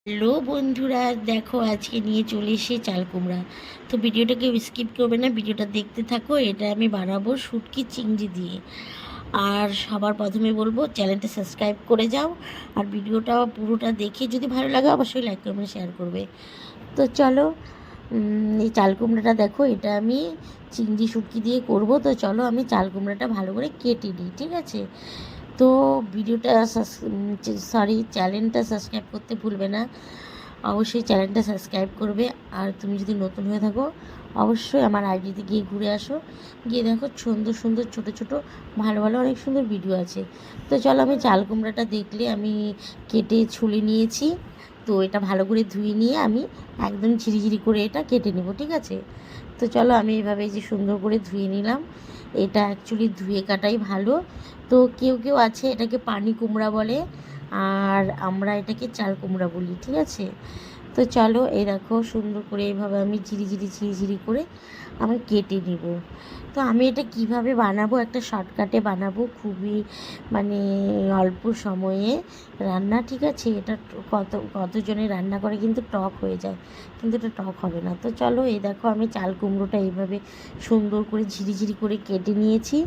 Hello বন্ধুরা, দেখো আজকে নিয়ে চলে এসে চাল কুমড়া। তো ভিডিওটাকে স্কিপ করবে না, ভিডিওটা দেখতে থাকো। এটা আমি বানাবো শুটকি চিংড়ি দিয়ে। আর সবার প্রথমে বলবো চ্যানেলটা সাবস্ক্রাইব করে যাও। আর ভিডিওটা পুরোটা দেখে যদি ভালো লাগে অবশ্যই লাইক করবে, শেয়ার করবে। তো চলো, এই চাল কুমড়াটা দেখো, এটা আমি চিংড়ি শুটকি দিয়ে করব। তো চলো আমি চাল কুমড়াটা ভালো করে কেটে নিই, ঠিক আছে? তো ভিডিওটা চ্যানেলটা সাবস্ক্রাইব করতে ভুলবে না, অবশ্যই চ্যানেলটা সাবস্ক্রাইব করবে। আর তুমি যদি নতুন হয়ে থাকো অবশ্যই আমার আইডিতে গিয়ে ঘুরে আসো, গিয়ে দেখো সুন্দর সুন্দর ছোটো ছোটো ভালো ভালো অনেক সুন্দর ভিডিও আছে। তো চলো, আমি চাল কুমড়াটা দেখলে আমি কেটে ছুলে নিয়েছি। তো এটা ভালো করে ধুয়ে নিয়ে আমি একদম ঝিরিঝিরি করে এটা কেটে নেব, ঠিক আছে? তো চলো, আমি এইভাবে যে সুন্দর করে ধুয়ে নিলাম। এটা অ্যাকচুয়ালি ধুয়ে কাটাই ভালো। তো কেউ কেউ আছে এটাকে পানি কুমড়া বলে, আর আমরা এটাকে চাল কুমড়া বলি, ঠিক আছে? তো চলো, এই দেখো সুন্দর করে এইভাবে আমি ঝিরিঝিরি করে আমি কেটে নিব। তো আমি এটা কিভাবে বানাবো, একটা শর্টকাটে বানাবো, খুবই মানে অল্প সময়ে রান্না, ঠিক আছে? এটা কতজনে রান্না করে কিন্তু টক হয়ে যায়, কিন্তু এটা টক হবে না। তো চলো, এই দেখো আমি চাল কুমড়োটা এইভাবে সুন্দর করে ঝিরিঝিরি করে কেটে নিয়েছি।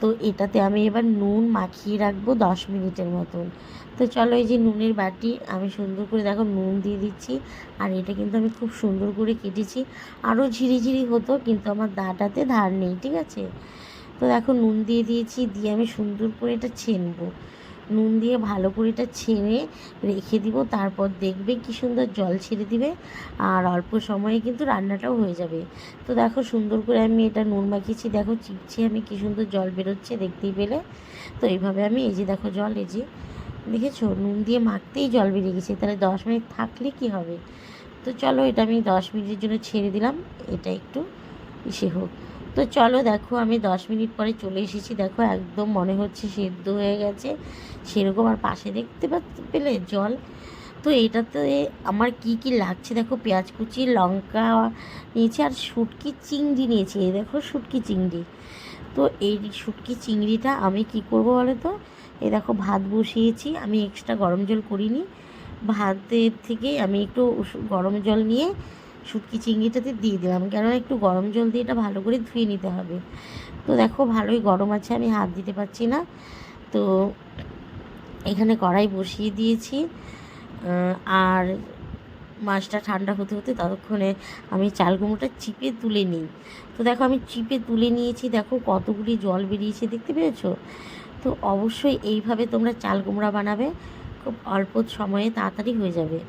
তো এটাতে আমি এবার নুন মাখিয়ে রাখবো 10 মিনিটের মতন। তো চলো, এই যে নুনের বাটি আমি সুন্দর করে দেখো নুন দিয়ে দিচ্ছি। আর এটা কিন্তু আমি খুব সুন্দর করে কেটেছি, আরও ঝিরিঝিরি হতো কিন্তু আমার দাটাতে ধার নেই, ঠিক আছে? তো দেখো নুন দিয়ে দিয়েছি, দিয়ে আমি সুন্দর করে এটা ছেনবো। নুন দিয়ে ভালো করে এটা ছেড়ে রেখে দিব। তারপর দেখবে কি সুন্দর জল ছেড়ে দিবে, আর অল্প সময়ে কিন্তু রান্নাটাও হয়ে যাবে। তো দেখো সুন্দর করে আমি এটা নুন মাখিয়েছি, দেখো চিপছি আমি কি সুন্দর জল বেরোচ্ছে, দেখতেই পেলে। তো এইভাবে আমি এই যে দেখো জল, এই যে দেখেছো নুন দিয়ে মাখতেই জল বেরিয়ে গেছে, তাহলে 10 মিনিট থাকলে কি হবে? তো চলো, এটা আমি 10 মিনিটের জন্য ছেড়ে দিলাম, এটা একটু ইসে হোক। তো চলো দেখো, আমি 10 মিনিট পরে চলে এসেছি, দেখো একদম মনে হচ্ছে সেদ্ধ হয়ে গেছে সেরকম। আর পাশে দেখতে পেলে জল। তো এটাতে আমার কি কি লাগছে দেখো, পেঁয়াজ কুচি, লঙ্কা নিয়েছি, আর শুটকি চিংড়ি নিয়েছি। এই দেখো শুটকি চিংড়ি। তো এই শুটকি চিংড়িটা আমি কি করব বলো তো? এই দেখো ভাত বসিয়েছি, আমি এক্সট্রা গরম জল করিনি। ভাতের থেকে আমি একটু গরম জল নিয়ে শুটকি চিংড়িটাতে দিয়ে দিলাম, কেননা একটু গরম জল দিয়ে এটা ভালো করে ধুয়ে নিতে হবে। তো দেখো ভালোই গরম আছে, আমি হাত দিতে পারছি না। তো এখানে কড়াই বসিয়ে দিয়েছি। আর মাছটা ঠান্ডা হতে হতে ততক্ষণে আমি চাল কুমড়োটা চিপে তুলে নিই। তো দেখো আমি চিপে তুলে নিয়েছি, দেখো কতগুলি জল বেরিয়েছে, দেখতে পেয়েছো? তো অবশ্যই এইভাবে তোমরা চাল কুমড়া বানাবে, খুব অল্প সময়ে তাড়াতাড়ি হয়ে যাবে।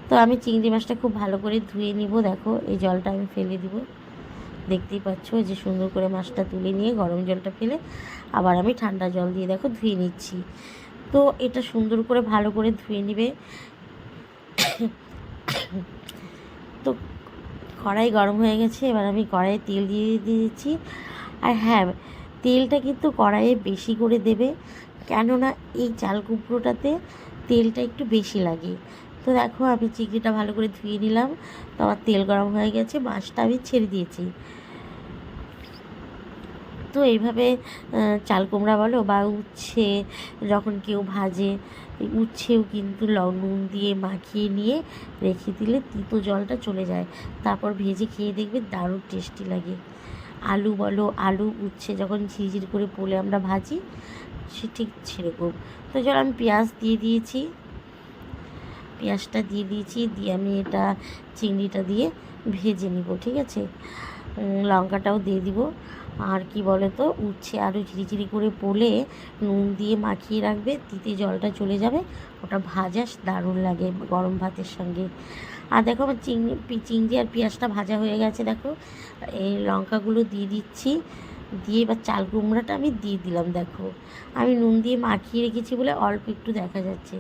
তো আমি চিংড়ি মাছটা খুব ভালো করে ধুয়ে নিব, দেখো এই জলটা আমি ফেলে দিব। দেখতেই পাচ্ছ যে সুন্দর করে মাছটা তুলে নিয়ে গরম জলটা ফেলে আবার আমি ঠান্ডা জল দিয়ে দেখো ধুয়ে নিচ্ছি। তো এটা সুন্দর করে ভালো করে ধুয়ে নিবে। তো কড়াই গরম হয়ে গেছে, এবার আমি কড়াইয়ে তেল দিয়ে দিয়েছি। আর হ্যাঁ, তেলটা কিন্তু কড়াইয়ে বেশি করে দেবে, কেননা এই চাল কুমড়োটাতে তেলটা একটু বেশি লাগে। তো দেখো আমি চিংড়িটা ভালো করে ধুয়ে নিলাম, তো আমার তেল গরম হয়ে গেছে, মাছটা আমি ছেড়ে দিয়েছি। তো এইভাবে চাল কুমড়া বলো বা উচ্ছে যখন কেউ ভাজে, উচ্ছেও কিন্তু নুন দিয়ে মাখিয়ে নিয়ে রেখে দিলে তিতো জলটা চলে যায়, তারপর ভেজে খেয়ে দেখবে দারুণ টেস্টি লাগে। আলু বলো, আলু উচ্ছে যখন ঝিরঝির করে পোলে আমরা ভাজি, সে ঠিক সেরকম। তো চলো, আমি পেঁয়াজ দিয়ে দিয়েছি, পেঁয়াজটা দিয়ে দিয়েছি, দিয়ে আমি এটা চিংড়িটা দিয়ে ভেজে নিব, ঠিক আছে? লঙ্কাটাও দিয়ে দিব। আর কি বলে তো, উচ্ছে আরও ঝিরিঝিরি করে পোলে নুন দিয়ে মাখিয়ে রাখবে, তিতে জলটা চলে যাবে, ওটা ভাজা দারুণ লাগে গরম ভাতের সঙ্গে। আর দেখো আমার চিংড়ি আর পেঁয়াজটা ভাজা হয়ে গেছে, দেখো এই লঙ্কাগুলো দিয়ে দিচ্ছি, দিয়ে এবার চাল কুমড়াটা আমি দিয়ে দিলাম। দেখো আমি নুন দিয়ে মাখিয়ে রেখেছি বলে অল্প একটু দেখা যাচ্ছে,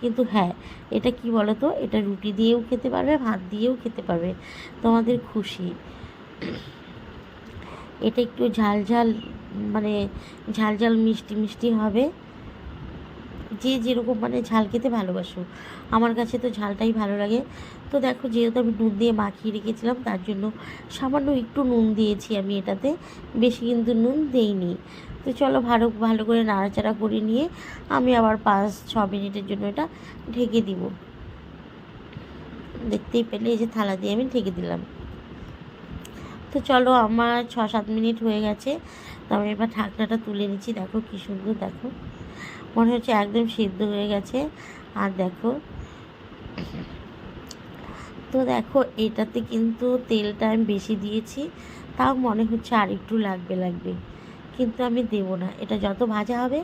কিন্তু হ্যাঁ, এটা কি বলো তো, এটা রুটি দিয়েও খেতে পারবে, ভাত দিয়েও খেতে পারবে, তোমাদের খুশি। এটা একটু ঝাল ঝাল, মানে ঝাল ঝাল মিষ্টি মিষ্টি হবে, যে যেরকম মানে ঝাল খেতে ভালোবাসো। আমার কাছে তো ঝালটাই ভালো লাগে। তো দেখো যেহেতু আমি নুন দিয়ে মাখিয়ে রেখেছিলাম, তার জন্য সামান্য একটু নুন দিয়েছি আমি এটাতে, বেশি কিন্তু নুন দেইনি। তো চলো ভালো ভালো করে নাড়াচাড়া করে নিয়ে আমি আবার 5-6 মিনিটের জন্য এটা ঢেকে দিব। দেখতেই পেলে এই যে থালা দিয়ে আমি ঢেকে দিলাম। তো চলো আমার 6-7 মিনিট হয়ে গেছে। তো আমি এবার ঢাকনাটা তুলে নিচ্ছি। দেখো কী সুন্দর, দেখো মনে হচ্ছে একদম সিদ্ধ হয়ে গেছে। আর দেখো, তো দেখো এটাতে কিন্তু তেলটা আমি বেশি দিয়েছি, তাও মনে হচ্ছে আর একটু লাগবে, কিন্তু আমি দেবো না। এটা যত ভাজা হবে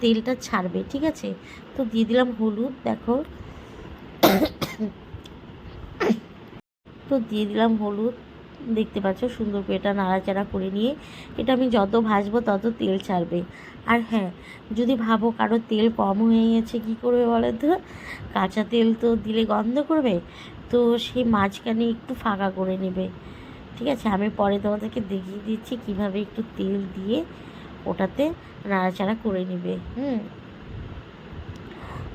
তেলটা ছাড়বে, ঠিক আছে। তো দিয়ে দিলাম হলুদ, দেখো তো দিয়ে দিলাম হলুদ, দেখতে পাচ্ছ সুন্দর করে এটা নাড়াচাড়া করে নিয়ে এটা আমি যত ভাজবো তত তেল ছাড়বে। আর হ্যাঁ, যদি ভাবো কারো তেল কম হয়ে গেছে কী করবে বলো তো, কাঁচা তেল তো দিলে গন্ধ করবে, তো সেই মাঝখানে একটু ফাঁকা করে নেবে, ঠিক আছে। আমি পরে তোমাদেরকে দেখিয়ে দিচ্ছি কিভাবে একটু তেল দিয়ে ওটাতে নাড়াচাড়া করে নেবে।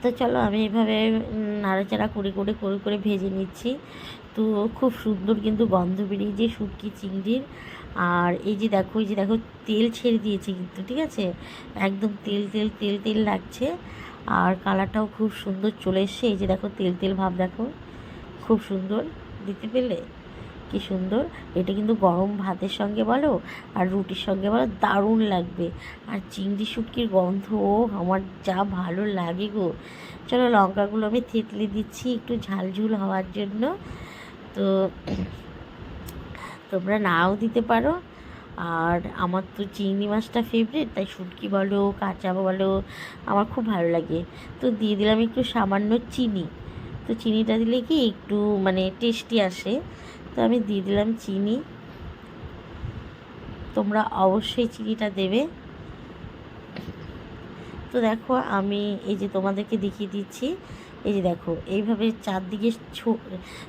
তো চলো আমি এভাবে নাড়াচাড়া করে ভেজে নিচ্ছি। তো খুব সুন্দর কিন্তু গন্ধ বেরিয়েছে শুটকি চিংড়ির। আর এই যে দেখো তেল ছেড়ে দিয়েছে কিন্তু, ঠিক আছে, একদম তেল লাগছে। আর কালারটাও খুব সুন্দর চলে এসছে। এই যে দেখো তেল ভাব, দেখো খুব সুন্দর, দিতে পেলে কি সুন্দর। এটা কিন্তু গরম ভাতের সঙ্গে বলো আর রুটির সঙ্গে বলো দারুণ লাগবে। আর চিংড়ি শুটকির গন্ধ আমার যা ভালো লাগে গো। চলো লঙ্কাগুলো আমি থেতলে দিচ্ছি একটু ঝালঝুল হওয়ার জন্য। তো তোমরা নাও দিতে পারো। আর আমার তো চিংড়ি মাছটা ফেভারিট, তাই শুটকি বলো কাঁচা বলো আমার খুব ভালো লাগে। তো দিয়ে দিলাম একটু সামান্য চিনি। তো চিনিটা দিলে কি একটু মানে টেস্টি আসে, তো আমি দিয়ে দিলাম চিনি। তোমরা অবশ্যই চিনিটা দেবে। তো দেখো আমি এই যে তোমাদেরকে দেখিয়ে দিচ্ছি, এই যে দেখো এইভাবে চারদিকে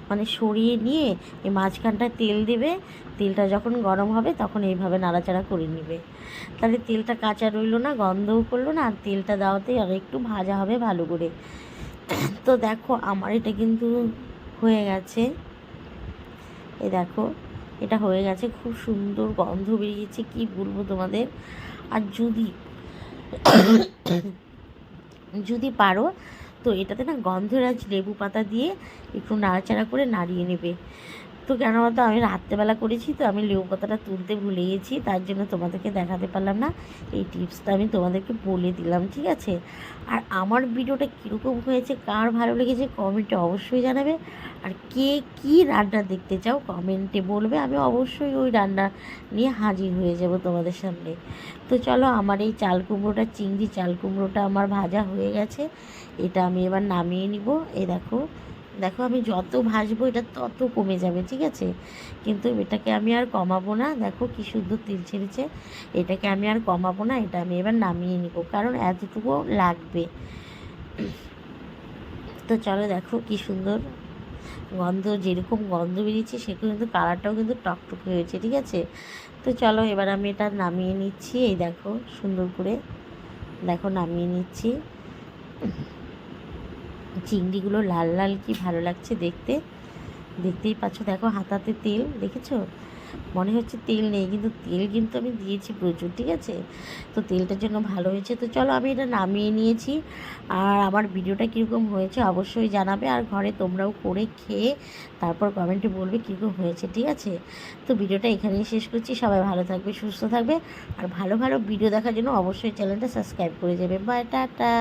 মানে সরিয়ে নিয়ে এই মাঝখানটা তেল দেবে। তেলটা যখন গরম হবে তখন এইভাবে নাড়াচাড়া করে নেবে, তাহলে তেলটা কাঁচা রইলো না, গন্ধও করলো না, আর তেলটা দেওয়াতেই আর একটু ভাজা হবে ভালো করে। তো দেখো আমার এটা কিন্তু হয়ে গেছে, এই দেখো এটা হয়ে গেছে, খুব সুন্দর গন্ধ বেরিয়েছে, কি বলবো তোমাদের। আর যদি পারো তো এটাতে না গন্ধরাজ লেবু পাতা দিয়ে একটু নাড়াচাড়া করে নাড়িয়ে নেবে। তো কেন বলতো আমি রাত্রেবেলা করেছি, তো আমি লেবু পাতাটা তুলতে ভুলে গেছি, তার জন্য তোমাদেরকে দেখাতে পারলাম না। এই টিপসটা আমি তোমাদেরকে বলে দিলাম, ঠিক আছে। আর আমার ভিডিওটা কীরকম হয়েছে, কার ভালো লেগেছে কমেন্টে অবশ্যই জানাবে। আর কে কী রান্না দেখতে চাও কমেন্টে বলবে, আমি অবশ্যই ওই রান্না নিয়ে হাজির হয়ে যাব তোমাদের সামনে। তো চলো আমার এই চাল কুমড়োটা, চিংড়ি চাল কুমড়োটা আমার ভাজা হয়ে গেছে। এটা আমি এবার নামিয়ে নিব। এই দেখো আমি যত ভাজবো এটা তত কমে যাবে, ঠিক আছে, কিন্তু এটাকে আমি আর কমাবো না। দেখো কি সুন্দর তেল ছেড়েছে, এটাকে আমি আর কমাবো না, এটা আমি এবার নামিয়ে নিব, কারণ এতটুকু লাগবে। তো চলো দেখো কি সুন্দর গন্ধ, যেরকম গন্ধ বেরিয়েছে সেরকম কিন্তু কালারটাও কিন্তু টকটক হয়েছে, ঠিক আছে। তো চলো এবার আমি এটা নামিয়ে নিচ্ছি। এই দেখো সুন্দর করে দেখো নামিয়ে নিচ্ছি। চিংড়িগুলো লাল লাল কি ভালো লাগছে দেখতে, দেখতেই পাচ্ছ। দেখো হাতাতে তেল দেখেছো, মনে হচ্ছে তেল নেই, কিন্তু তেল কিন্তু আমি দিয়েছি প্রচুর, ঠিক আছে। তো তেলটার জন্য ভালো হয়েছে। তো চলো আমি এটা নামিয়ে নিয়েছি। আর আমার ভিডিওটা কীরকম হয়েছে অবশ্যই জানাবে, আর ঘরে তোমরাও করে খেয়ে তারপর কমেন্টে বলবে কীরকম হয়েছে, ঠিক আছে। তো ভিডিওটা এখানেই শেষ করছি। সবাই ভালো থাকবে, সুস্থ থাকবে, আর ভালো ভালো ভিডিও দেখার জন্য অবশ্যই চ্যানেলটা সাবস্ক্রাইব করে যাবে। Bye, tata.